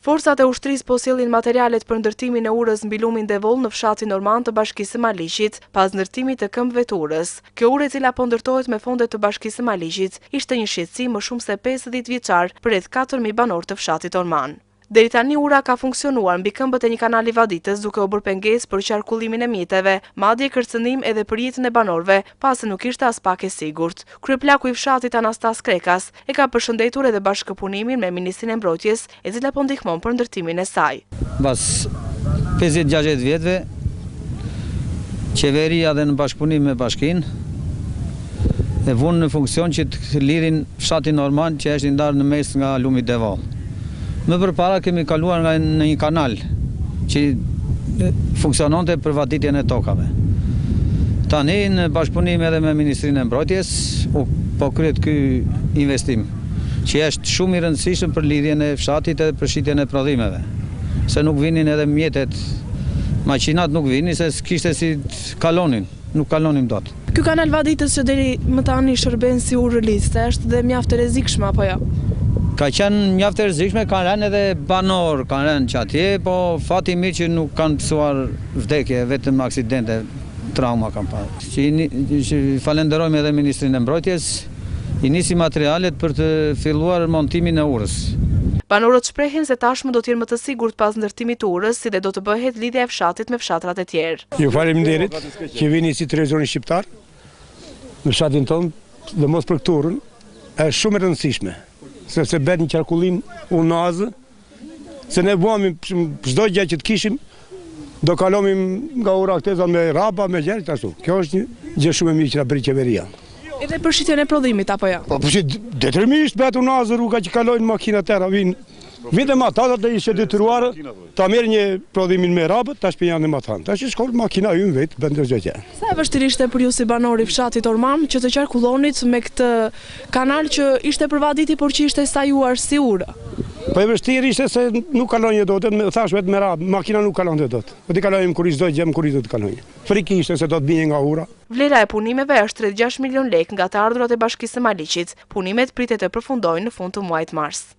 Forcat e ushtrisë po sjellin materialet për ndërtimin e urës mbi lumin Devoll në fshatin Norman të Bashkisë së Maliqit, pas ndërtimit të këmbëve të urës. Kjo urë, e cila po ndërtohet me fonde të Bashkisë së Maliqit, ishte një shqetësim më shumë se 50 vjeçar për rreth 4000 banorë të fshatit Norman. Deri tani ura ka funksionuar mbi këmbët e një kanali vaditës, duke u bërë pengesë për qarkullimin e mjeteve, madje kërcënim edhe për jetën e banorëve, pasi nuk ishte as pak e sigurt. Kryeplaku i fshatit Anastas Krekas e ka përshëndetur edhe bashkëpunimin me Ministrinë e Mbrojtjes, e cila po ndihmon për ndërtimin e saj. Pas 50-60 vjetëve, qeveria dhe në bashkëpunim me bashkinë e vunë në funksion që të lirin fshatin Norman që është ndarë në mes nga lumi Devoll. Më përpara kemi kaluar nga në një kanal që funksiononte për vaditjen e tokave. Tani në bashkëpunim edhe me Ministrinë e Mbrojtjes po kryet ky investim, që është shumë i rëndësishëm për lidhjen e fshatit edhe për shitjen e prodhimeve. Se nuk vinin edhe mjetet, maqinat nuk vinin se s'kishte si kalonin, nuk kalonim dot. Ky kanal vaditës që deri më tani shërben si urë liste, është dhe mjaft e rrezikshme apo jo? Ka qenë mjaft e rrezikshme, kanë rënë edhe banor, kanë rënë që atje, po fati mirë që nuk kanë pësuar vdekje, vetëm aksidente, trauma kanë parë. Që falenderojmë edhe Ministrinë e Mbrojtjes, i nisi materialet për të filluar montimin e urës. Banorët shprehin se tashmë do të jenë më të sigurt pas ndërtimit të urës, si dhe do të bëhet lidhja e fshatit me fshatrat e tjerë. Ju faleminderit që vini si televizioni shqiptar në fshatin tonë dhe mos për këtë urën, është shumë e rëndësishme. Sepse bën një qarkullim unazë, se ne vuami çdo gjë që të kishim, do kalomim nga ura këteza me rrapa, me gjëra ashtu. Kjo është një gjë shumë e mirë që na bëri qeveria. Edhe për shitjen e prodhimit apo jo? Po determinisht bëhet unazë rruga që kalojnë makinat tëra vinë. Vitëm ata të ishte detyruar ta merr një prodhimin me rrapë, tash për janë matan. Tash shkon makina ynë vetë bën çdo gjë. Sa e vështirë ishte për ju si banor i fshatit Orman që të qarkullonit me këtë kanal që ishte për vaditi por që ishte stajuar si urë? Po e vështirë ishte se nuk kalonje dot, thash vetë me rrapë, makina nuk kalonte dot. Po ti kalojmë kur çdo gjë, kur do të kalonje. Frikë ishte se do të binte nga ura. Vlera e punimeve është rreth 6 milion lekë nga të ardhurat e Bashkisë së Maliqit. Punimet pritet të përfundojnë në fund të muajit mars.